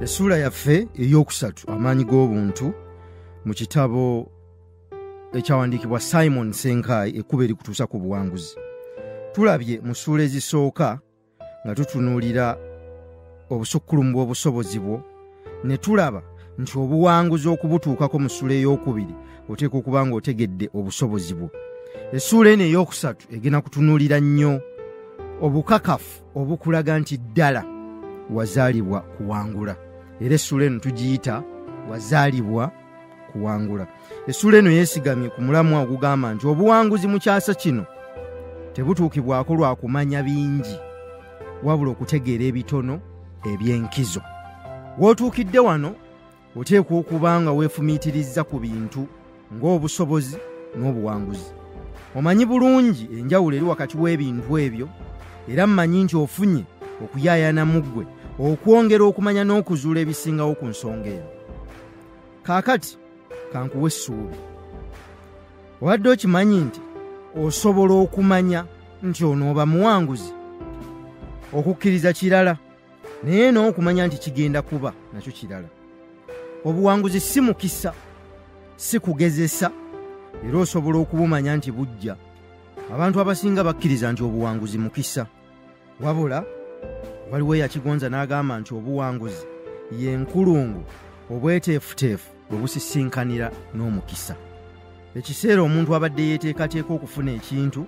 Essula yaffe eyokusatu amaanyi g'obuntu mu kitabo ekyawandiikibwa Simon Senkai ekkubo erikutuusa ku buwanguzi. Tulabye mu ssuula ezisooka nga tutunuulira obusukkulumu bw'obusobozi bwo, ne tulaba nti obuwanguzi okubutuukako mu ssuula ey'okubiri oteekwa okuba nga otegedde obusobozi bwo. Essuula eno ey'okusatu egenda kutunuulira nnyo obukakafu obukulaga nti ddala wazaalibwa kuwangula. Era essuula eno tugiyita wazaalibwa kuwangula. Essuula eno yeesigamye ku mulamwa ogugamba nti obuwanguzi mu kyasa kino tebutuukibwako lwa kumanya bingi, wabula okutegeera ebitono eby'enkizo. W'otuukidde wano oteekwa okuba nga weefumiitirizza ku bintu ng'obusobozi n'obuwanguzi. Omanyi bulungi enjawulo eri wakati w'ebintu ebyo, era mmanyi nti ofunye okuyaayana mu ggwe okwongera okumanya n'okuzuula ebisingawo ku nsonga eno. Kaakati kankuwa essuubi. Obadde okimanyi nti osobola okumanya nti onooba muwanguzi? Okukkiriza kirala, naye n'okumanya nti kigenda kuba nakyo kirala. Obuwanguzi si mukisa, si kugezesa, era osobola okubumanya nti bujja. Abantu abasinga bakkiriza nti obuwanguzi mukisa, wabula waliwo eyakigonza n'agamba nti obuwanguzi y'enkulungu obweteefuteefu bwe busisinkanira n'omukisa. Ekiseera omuntu abadde yeeteekateeka okufuna ekintu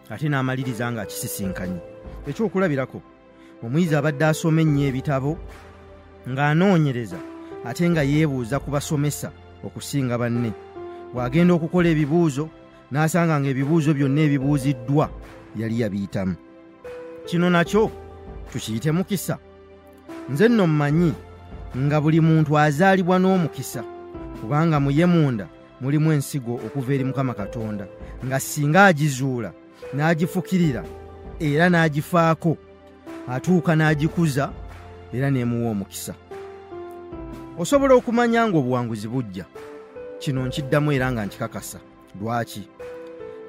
ate n'amaliriza ng'akisisinkanye. Ekyokulabirako, omuyizi abadde asoma ennyo ebitabo ng'anoonyereza ate nga yeebuuza ku basomesa okusinga banne. Bw'agenda okukola ebibuuzo n'asanga ng'ebibuuzo byonna ebibuuziddwa yali yabiyitamu. Kino nakyo tukiyite mukisa. Nze nno mmanyi nga buli muntu azaalibwa n'omukisa, kubanga mu ye munda mulimu ensigo okuva eri Mukama Katonda, nga singa agizuula n'agifukirira era n'agifaako, atuuka n'agikuza era n'emuwa omukisa. Osobola okumanya ng'obuwanguzi bujja. Kino nkiddamu era nga nkikakasa. Lwaki?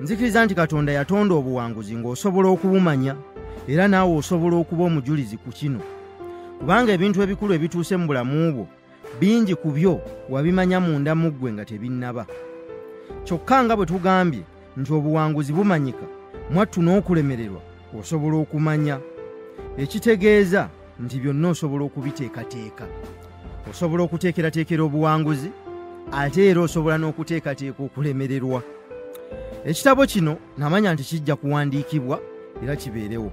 Nzikiriza nti Katonda yatonda obuwanguzi ng'osobola okubumanya, era naawe osobola okuba omujulizi ku kino, kubanga ebintu ebikulu ebituuse mu bulamu bwo bingi ku byo wabimanya munda mu ggwe nga tebinnaba. Kyokka nga bwe tugambye nti obuwanguzi bumanyika, mwattu n'okulemererwa osobola okumanya. Ekitegeeza nti byonna osobola okubiteekateeka. Osobola okuteekerateekera obuwanguzi, ate era osobola n'okuteekateeka okulemererwa. Ekitabo kino namanya nti kijja kuwandiikibwa era kibeerewo.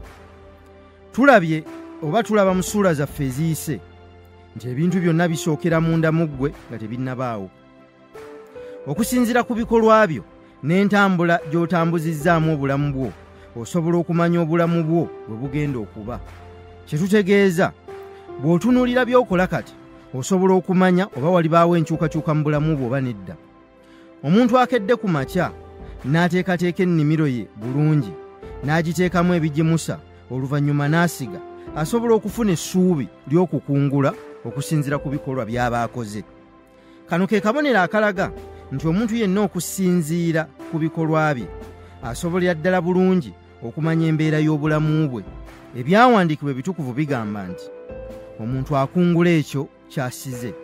Tulabye oba tulaba mu ssuula zaffe eziyise nti ebintu byonna bisookera munda mu ggwe nga tebinnabaawo. Okusinziira ku bikolwa byo n'entambula gy'otambuzizzaamu obulamu bwo, osobola okumanya obulamu bwo bwe bugenda okuba. Kye tutegeeza, bw'otunuulira by'okola kati, osobola okumanya oba walibaawo enkyukakyuka mu bulamu bwo oba nedda. Omuntu akedde ku makya n'ateekateeka ennimiro ye bulungi, n'agiteekamu ebigimusa, oluvannyuma n'asiga, asobola okufuna essuubi ly'okukungula okusinziira ku bikolwa by'aba akoze. Kano ke kabonero akalaga nti omuntu yenna okusinziira ku bikolwa bye asobolera ddala bulungi okumanya embeera y'obulamu bwe. Ebyawandiikibwa ebitukuvu bigamba nti omuntu akungula ekyo ky'asize.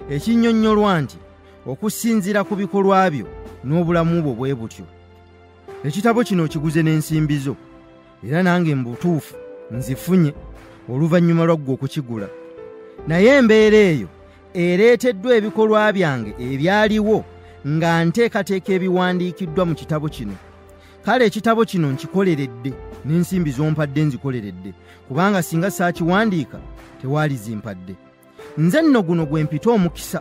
Ekinnyonnyolwa nti okusinziira ku bikolwa byo n'obulamu bwo bwe butyo. Ekitabo kino okiguze n'ensimbi zo, era nange mu butuufu nzifunye oluvannyuma lwaggwe okukigula. Naye embeera eyo ereeteddwa ebikolwa byange ebyaliwo nga nteekateeka ebiwandiikiddwa mu kitabo kino. Kale ekitabo kino nkikoleredde, n'ensimbi zompadde nzikoleredde, kubanga singa saakiwandiika tewaali zimpadde. Nze nno guno gwe mpita omukisa.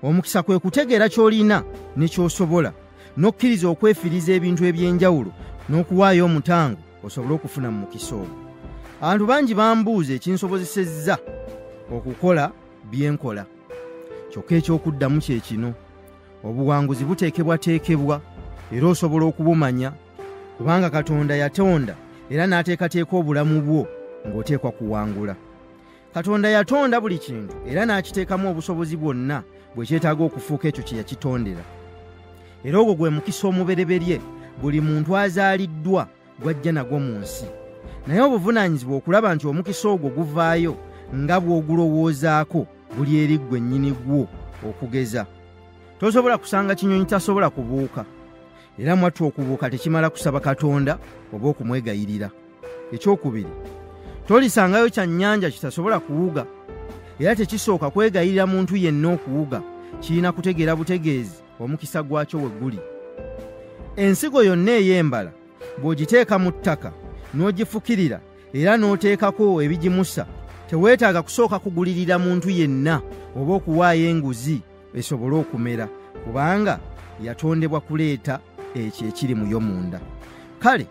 Omukisa kwe kutegeera ky'olina ne ky'osobola, n'okkiriza okwefiriza ebintu eby'enjawulo n'okuwaayo omutango osobole okufuna mu mukisa ogwo. Abantu bangi bambuuza ekinsobozesezza okukola bye nkola. Kyokka eky'okuddamu kye kino: obuwanguzi buteekebwateekebwa era osobola okubumanya, kubanga Katonda yatonda era n'ateekateeka obulamu bwo ng'oteekwa kuwangula. Katonda yatonda buli kintu era n'akiteekamu obusobozi bwonna bwe kyetaaga okufuuka ekyo kye yakitondera. Era ogwo gwe mukisa omubereberye buli muntu azaaliddwa gw'ajja nagwo mu nsi. Naye obuvunaanyizibwa okulaba nti omukisa ogwo guvaayo nga bw'ogulowoozaako buli eri ggwe nnyini gwo okugeza. Tosobola kusanga kinyonyi tasobola kubuuka, era mwattu okubuuka tekimala kusaba Katonda oba okumwegayirira. Ekyokubiri, tolisangayo kyannyanja kitasobola kuwuga, era tekisooka kwegayirira muntu yenna okuwuga, kirina kutegeera butegeezi omukisa gwakyo we guli. Ensigo yonna ey'embala bw'ogiteeka mu ttaka n'ogifukirira era n'oteekako ebigimusa, teweetaaga kusooka kugulirira muntu yenna oba okuwaayo enguzi esobole okumera, kubanga yatondebwa kuleeta ekyo ekiri mu yo munda. Kale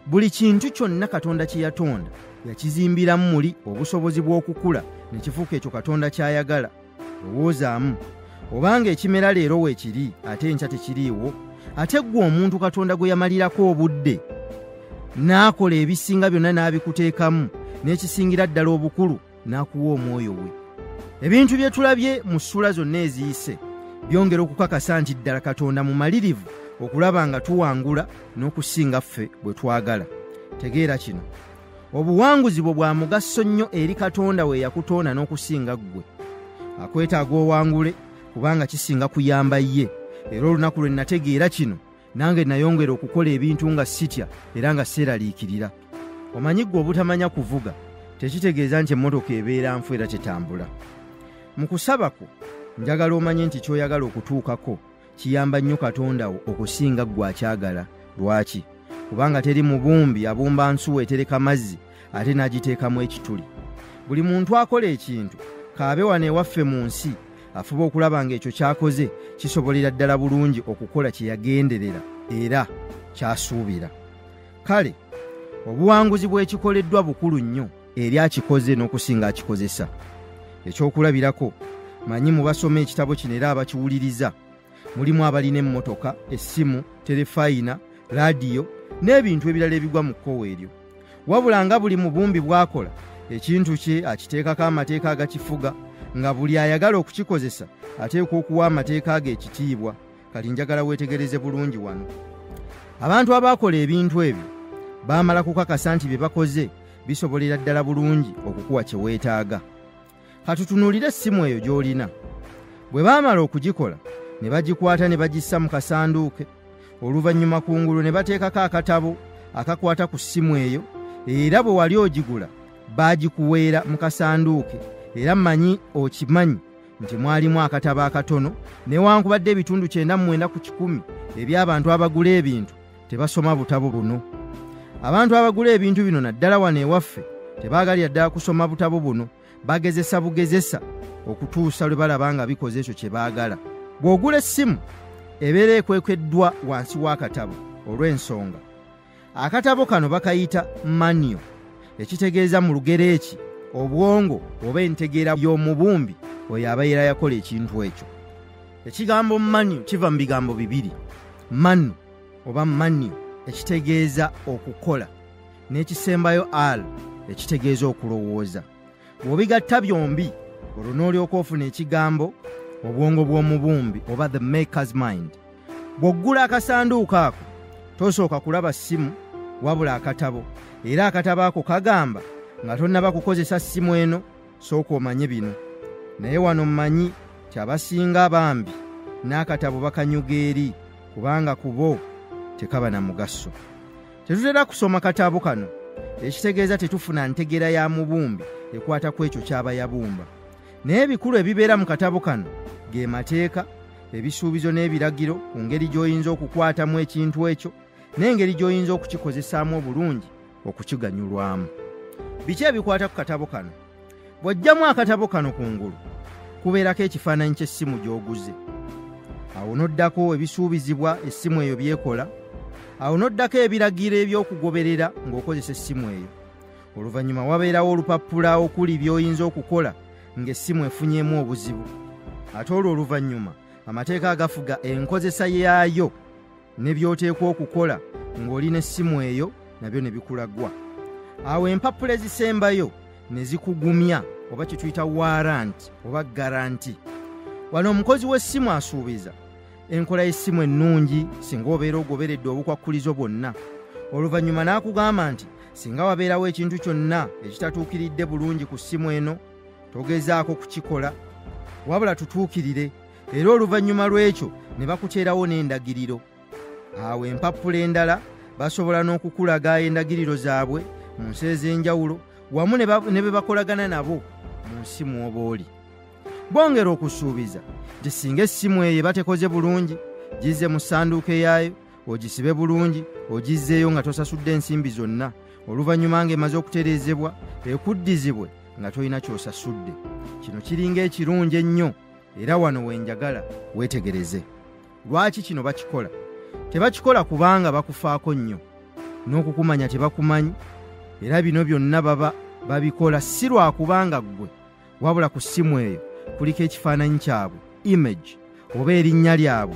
buli kintu kyonna Katonda kye yatonda yakizimbiramu muli obusobozi bw'okukula ne kifuuka ekyo Katonda ky'ayagala. Lowoozaamu, obanga ekimera leero weekiri ate enkya tekiriiwo, ate ggwe omuntu Katonda gwe yamalirako obudde n'akola ebisinga byonna n'abikuteekamu n'ekisingira ddala obukulu n'akuwa omwoyo we. Ebintu bye tulabye mu ssula zonna eziyise byongera okukakasa nti ddala Katonda mumalirivu okulaba nga tuwangula n'okusinga ffe bwe twagala. Tegeera kino, obuwanguzi bwo bwa mugaso nnyo eri Katonda we yakutonda n'okusinga ggwe. Akwetaaga owangule kubanga kisinga kuyamba ye. Era olunaku lwe nategeera kino, nange nayongera okukola ebintu nga sitya era nga seeraliikirira. Omanyi ggwe obutamanya kuvuga tekitegeeza nti emmotoka ebeera nfu era tetambula. Mu kusaba kwo njagala omanye nti ky'oyagala okutuukako kiyamba nnyo Katonda wo okusinga ggwe akyagala. Lwaki? Kubanga teri mubumbi abumba nsuwa etereka mazzi ate n'agiteekamu ekituli. Buli muntu akola ekintu kaabe wano ewaffe mu nsi afuba okulaba ng'ekyo ky'akoze kisobolera ddala bulungi okukola kye yagenderera era ky'asuubira. Kale obuwanguzi bw'ekikoleddwa bukulu nnyo eri akikoze n'okusinga akikozesa. Ekyokulabirako, manyi mu basoma ekitabo kino era abakiwuliriza mulimu abalina emmotoka, essimu, terefayina, laadiyo n'ebintu ebirala ebigwa mu kkowe eryo. Wabula nga buli mubumbi bw'akola ekintu kye akiteekako amateeka agakifuga, nga buli ayagala okukikozesa ateekwa okuwa amateeka ge ekitiibwa. Kati njagala weetegereze bulungi wano. Abantu abaakola ebintu ebyo baamala kukakasa nti bye bakoze bisobolera ddala bulungi okukuwa kye weetaaga. Katutunuulire essimu eyo gy'olina. Bwe baamala okugikola ne bagikwata ne bagissa mu kasanduuke, oluvannyuma kungulu ne bateekako akatabo akakwata ku ssimu eyo, era bwe wali ogigula baagikuweera mu kasanduuke. Era mmanyi okimanyi nti mwalimu akatabo akatono, newankubadde ebitundu 99 ku 100 eby'abantu abagula ebintu tebasoma butabo buno. Abantu abagula ebintu bino naddala wano ewaffe tebaagalira ddala kusoma butabo buno, bagezesa bugezesa okutuusa lwe balaba nga bikoze ekyo kye baagala. Bw'ogula essimu ebeera ekwekweddwa wansi w'akatabo olw'ensonga akatabo kano bakayita manual, ekitegeeza mu Lugereeki obwongo oba entegeera y'omubumbi oyo abeera yakola ekintu ekyo. Ekigambo manual kiva mu bigambo bibiri, manu oba manual ekitegeeza okukola, n'ekisembayo al ekitegeeza okulowooza. Bw'obigatta byombi olwo n'olyoka ofuna ekigambo obwongo bw'omubumbi oba the maker's mind. Bw'oggula akasanduuko ako tosooka kulaba ssimu wabula akatabo, era akatabo ako kagamba nga tonnaba kukozesa ssimu eno sooka omanye bino. Naye wano mmanyi ti abasinga bambi n'akatabo bakanyuga eri kubanga ku bo tekaba na mugaso. Tetutera kusoma katabo kano, ekitegeeza tetufuna ntegeera ya mubumbi ekwata ku ekyo ky'aba yabumba. Naye ebikulu ebibeera mu katabo kano ge mateeka, ebisuubizo n'ebiragiro ku ngeri gy'oyinza okukwatamu ekintu ekyo n'engeri gy'oyinza okukikozesaamu obulungi okukiganyulwamu. Biki ebikwata ku katabo kano? Bw'ojjamu akatabo kano kungulu kubeerako ekifaananyi ky'essimu gy'oguze. Awo n'oddako ebisuubizibwa essimu eyo byekola. Awo n'oddako ebiragiro eby'okugoberera ng'okozesa essimu eyo. Oluvannyuma wabeerawo olupapula okuli by'oyinza okukola ng'essimu efunyemu obuzibu. Ate olwo oluvannyuma amateeka agafuga enkozesa yaayo ne by'oteekwa okukola ng'olina essimu eyo nabyo ne bikulagwa. Awo empapula ezisembayo ne zikugumya oba kye tuyita warrant oba garanti. Wano omukozi w'essimu asuubiza enkola y'essimu ennungi singa obeera ogoberedde obukwakkulizo bwonna. Oluvannyuma n'akugamba nti singa wabeerawo ekintu kyonna ekitatuukiridde bulungi ku ssimu eno togezaako kukikola wabula tutuukirire era oluvannyuma lw'ekyo ne bakuteerawo n'endagiriro. Awo empapula endala basobola n'okukulaga endagiriro zaabwe mu nsi ez'enjawulo wamu ne be bakolagana nabo mu nsi mw'oba oli. Bongera okusuubiza nti singa essimu eyo batekoze bulungi gizze mu ssanduuko yaayo ogisibe bulungi ogizzeeyo nga tosasudde ensimbi zonna, oluvannyuma ng'emaze okutereezebwa ekuddizibwe nga tolina ky'osasudde. Kino kiringa ekirungi ennyo era wano wenjagala weetegereze. Lwaki kino bakikola? Tebakikola kubanga bakufaako nnyo n'okukumanya tebakumanyi, era bino byonna baba babikola si lwa kubanga ggwe, wabula ku ssimu eyo kuliko ekifaananyi kyabwe, image oba erinnya lyabwe,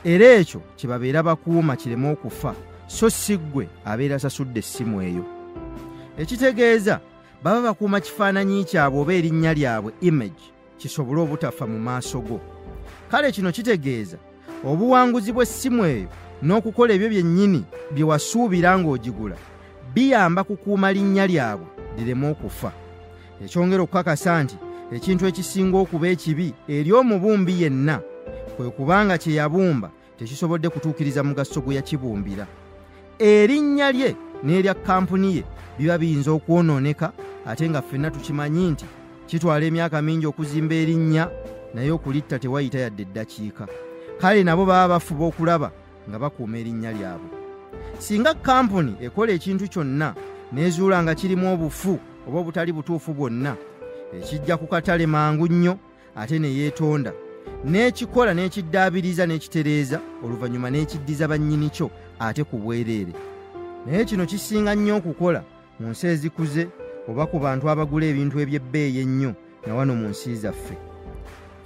era ekyo kye babeera bakuuma kireme okufa, so si ggwe abeera asasudde essimu eyo. Ekitegeeza baba bakuuma kifaananyi kyabwe oba erinnya lyabwe, image, kisobole obutafa mu maaso go. Kale kino kitegeeza obuwanguzi bw'essimu eyo n'okukola ebyo byennyini bye wasuubira ng'ogigula biyamba kukuuma linnya lyabwe lireme okufa. Ekyongera okukakasa nti ekintu ekisinga okuba ekibi eri omubumbi yenna kwe kubanga kye yabumba tekisobodde kutuukiriza mugaso gwe yakibumbira. Erinnya lye n'erya kampuni ye biba biyinza okwonooneka, ate nga ffenna tukimanyi nti kitwala emyaka mingi okuzimba erinnya naye okulitta tewayita yadde eddakiika. Kale nabo baba bafuba okulaba nga bakuuma erinnya lyabwe. Singa kampuni ekola ekintu kyonna n'ezuula nga kirimu obufu oba obutali butuufu bwonna, ekijja ku katale mangu nnyo ate ne yeetonda n'ekikola n'ekiddaabiriza n'ekitereeza, oluvannyuma n'ekiddiza bannyini kyo ate ku bwereere. Naye kino kisinga nnyo okukola mu nsi ezikuze oba ku bantu abagula ebintu eby'ebbeeyi ennyo na wano mu nsi zaffe.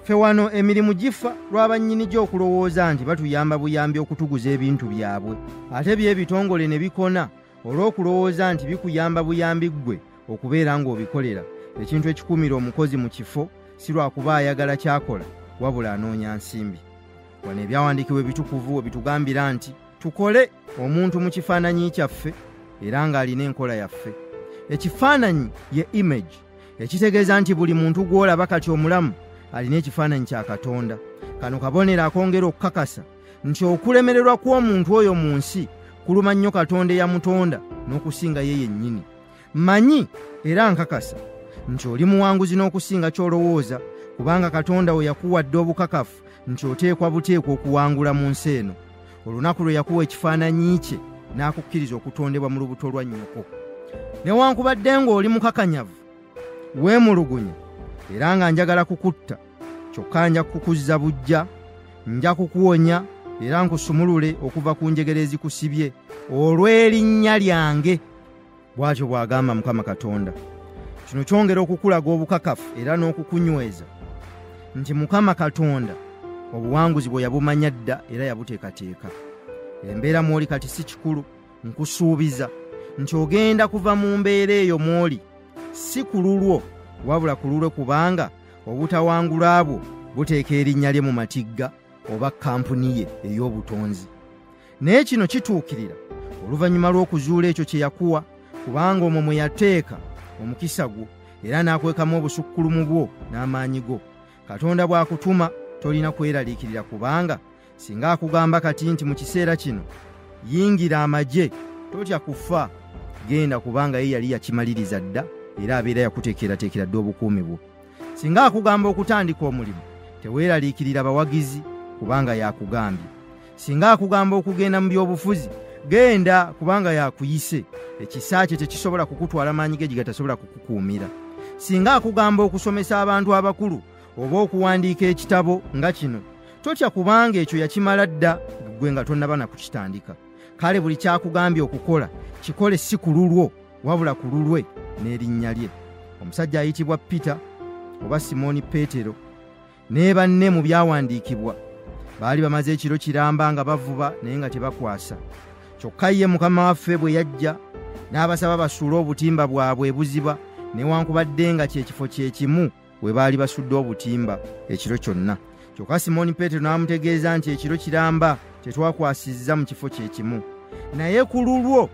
Ffe wano emirimu gifa lwa bannyini gyo okulowooza nti batuyamba buyambi okutuguza ebintu byabwe, ate by'ebitongole ne bikona olw'okulowooza nti bikuyamba buyambi ggwe okubeera ng'obikolera. Ekintu ekikuumira omukozi mu kifo si lwa kuba ayagala kyakola, wabula anoonya nsimbi. Wano ebyawandiikibwa ebitukuvu we bitugambira nti tukole omuntu mu kifaananyi kyaffe era ng'alina enkola yaffe. Ekifaananyi ye image, ekitegeeza nti buli muntu gw'olaba kati omulamu alina ekifaananyi kya Katonda. Kano kabonero akongera okukakasa nti okulemererwa kw'omuntu oyo mu nsi kuluma nnyo Katonda eyamutonda n'okusinga ye yennyini. Mmanyi era nkakasa nti oli muwanguzi n'okusinga ky'olowooza, kubanga Katonda we yakuwadde obukakafu nti oteekwa buteekwa okuwangula mu nsi eno. Olunaku lwe yakuwa ekifaananyi kye n'akukkiriza okutondebwa mu lubuto lwa nnyoko. Newankubadde ng'oli mukakanyavu, weemulugunya era nga njagala kukutta, kyokka nja kukuzza bujja, nja kukuwonya era nkusumulule okuva ku njegere ezikusibye olw'erinnya lyange, bw'atyo bw'agamba Mukama Katonda. Kino kyongera okukulaga obukakafu era n'okukunyweza nti Mukama Katonda obuwanguzi bwe yabumanya dda era yabuteekateeka. Embeera mw'oli kati si kikulu, nkusuubiza nti ogenda kuva mu mbeera eyo mw'oli si ku lulwo, wabula ku lulwe, kubanga obutawangula bwo buteeka erinnya lye mu matigga oba kampuni ye ey'obutonzi. Naye kino kituukirira oluvannyuma lw'okuzuula ekyo kye yakuwa, kubanga omwo mwe yateeka omukisa gwo era n'akwekamu obusukkulumu bwo n'amaanyi go. Katonda bw'akutuma tolina kweraliikirira, kubanga singa akugamba kati nti mu kiseera kino yingira amagye, totya kufa, genda, kubanga ye yali yakimaliriza dda era abeera yakuteekerateekera dda obukuumi bwo. Singa akugamba okutandika omulimu teweeraliikirira bawagizi, kubanga yakugambye. Singa akugamba okugenda mu by'obufuzi, genda, kubanga yakuyise. Ekisa kye tekisobola kukutwala maanyi ge gatasobola kukukuumira. Singa akugamba okusomesa abantu abakulu oba okuwandiika ekitabo nga kino, totya, kubanga ekyo yakimala dda ggwe nga tonnaba na kukitandika. Kale buli kyakugambye okukola kikole si ku lulwo, wabula ku lulwe n'erinnya lye. Omusajja ayitibwa Peter oba Simooni Peetero ne banne mu byawandiikibwa baali bamaze ekiro kiramba nga bavuba naye nga tebakwasa. Kyokka ye Mukama waffe bwe yajja n'abasaba basuule obutimba bwabwe ebuziba, newankubadde nga kyekifo kyekimu we baali basudde obutimba ekiro kyonna. Kyokka Simooni Peetero n'amutegeeza nti ekiro kiramba tetwakwasizza mu kifo kyekimu, naye ku lulwo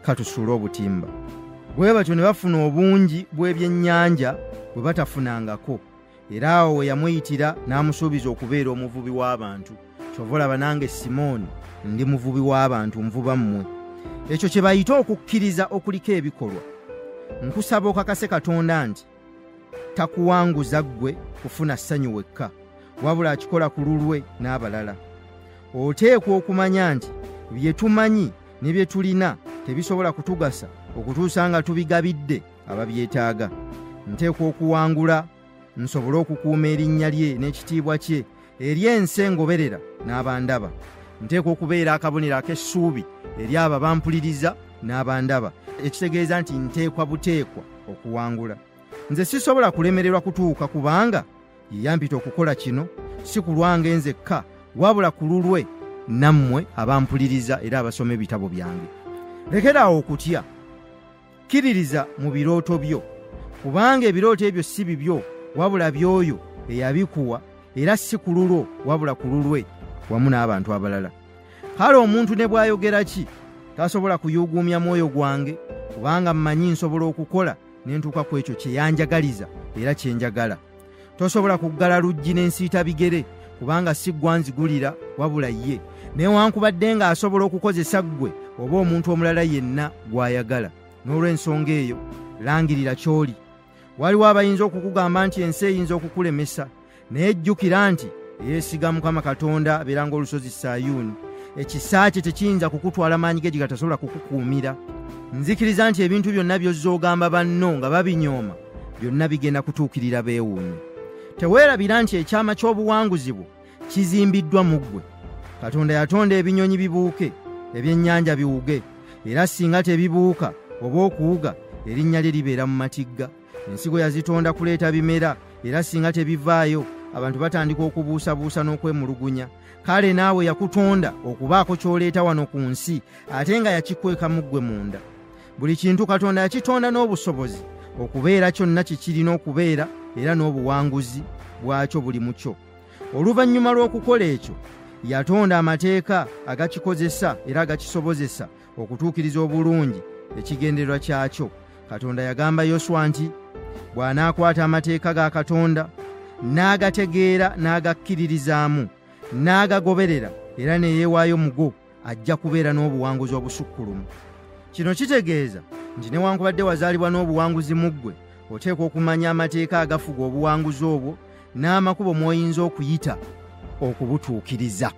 katusuule obutimba. Bwe batyo ne bafuna obungi bw'ebyennyanja gwe batafunangako, era awo we yamuyitira n'amusuubiza okubeera omuvubi w'abantu. Kyova olaba nange Simooni ndi muvubi w'abantu, nvuba mmwe. Ekyo kye bayita okukkiriza okuliko ebikolwa. Nkusaba okakase Katonda nti takuwanguza ggwe kufuna ssanyu wekka, wabula akikola ku lulwe n'abalala. Oteekwa okumanya nti bye tumanyi ne bye tulina tebisobola kutugasa okutuusa nga tubigabidde ababyetaaga. Nteekwa okuwangula nsobole okukuuma erinnya lye n'ekitiibwa kye eri ensi engoberera n'abandaba. Nteekwa okubeera akabonero ak'essuubi eri abo bampuliriza n'abandaba, ekitegeeza nti nteekwa buteekwa okuwangula. Nze sisobola kulemererwa kutuuka kubanga ye yampita okukola kino, si ku lwange nzekka, wabula ku lulwe nammwe abampuliriza era abasoma ebitabo byange. Lekeraawo okutya, kkiririza mu birooto byo, kubanga ebirooto ebyo si bibyo, wabula by'oyo eyabikuwa, era si ku lulwo wabula ku lulwe wamu n'abantu abalala. Kale omuntu ne bw'ayogera ki, tasobola kuyuuguumya mwoyo gwange, kubanga mmanyi nsobola okukola ne ntuuka ku ekyo kye yanjagaliza era kye njagala. Tosobola kuggala luggi n'ensiita bigere, kubanga si ggwe nzigulira wabula ye, newankubadde ng'asobola okukozesa ggwe oba omuntu omulala yenna gw'ayagala. N'olw'ensonga eyo langirira ky'oli. Waliwo abayinza okukugamba nti ensi eyinza okukulemesa, naye jjukira nti yeesiga Mukama Katonda abeera ng'olusozi Sayuuni. Ekisa kye tekiyinza kukutwala maanyi ge gatasobola kukukuumira. Nzikiriza nti ebintu byonna by'ozza ogamba banno nga babinyooma, byonna bigenda kutuukirira beewuunye. Teweerabira nti ekyama ky'obuwanguzi bwo kizimbiddwa mu ggwe. Katonda yatonda ebinyonyi bibuuke, ebyennyanja biwuge, era singa tebibuuka oba okuwuga, erinnya lye libeera mu matigga. Ensigo yazitonda kuleeta bimera, era singa tebivaayo abantu batandika okubuusabuusa n'okwemulugunya. Kale naawe yakutonda okubaako ky'oleeta wano ku nsi, ate nga yakikweka mu ggwe munda. Buli kintu Katonda yakitonda n'obusobozi okubeera kyonna kikirina okubeera, era n'obuwanguzi bwakyo buli mu kyo. Oluvannyuma lw'okukola ekyo, yatonda amateeka agakikozesa era agakisobozesa okutuukiriza obulungi ekigendererwa kyakyo. Katonda yagamba Yoswa nti bw'anaakwata amateeka ga Katonda n'agategeera n'agakkiririzaamu n'agagoberera era ne yeewaayo mu go, ajja kubeera n'obuwanguzi obusukkulumu. Kino kitegeeza nti newankubadde wazaalibwa n'obuwanguzi mu ggwe, oteekwa okumanya amateeka agafuga obuwanguzi obwo n'amakubo mw'oyinza okuyita okubutuukiriza.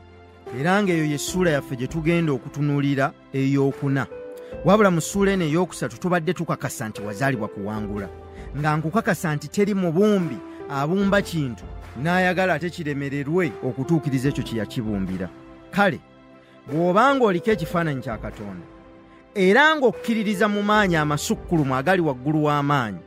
Era ng'eyo ye ssuula yaffe gye tugenda okutunuulira ey'okuna. Wabula mu ssuula eno ey'okusatu tubadde tukakasa nti wazaalibwa kuwangula, nga nkukakasa nti teri mubumbi abumba kintu n'ayagala ate kiremererwe okutuukiriza ekyo kye yakibumbira. Kale bw'obanga oliko ekifaananyi kya Katonda era ng'okkiririza mu maanyi amasukkulumu agali waggulu w'amaanyi,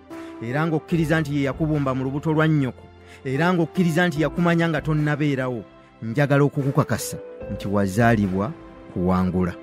era ng'okkiriza nti ye yakubumba mu lubuto lwa nnyoko, era ng'okkiriza nti yakumanya nga tonnabeerawo, njagala okukukakasa nti wazaalibwa kuwangula.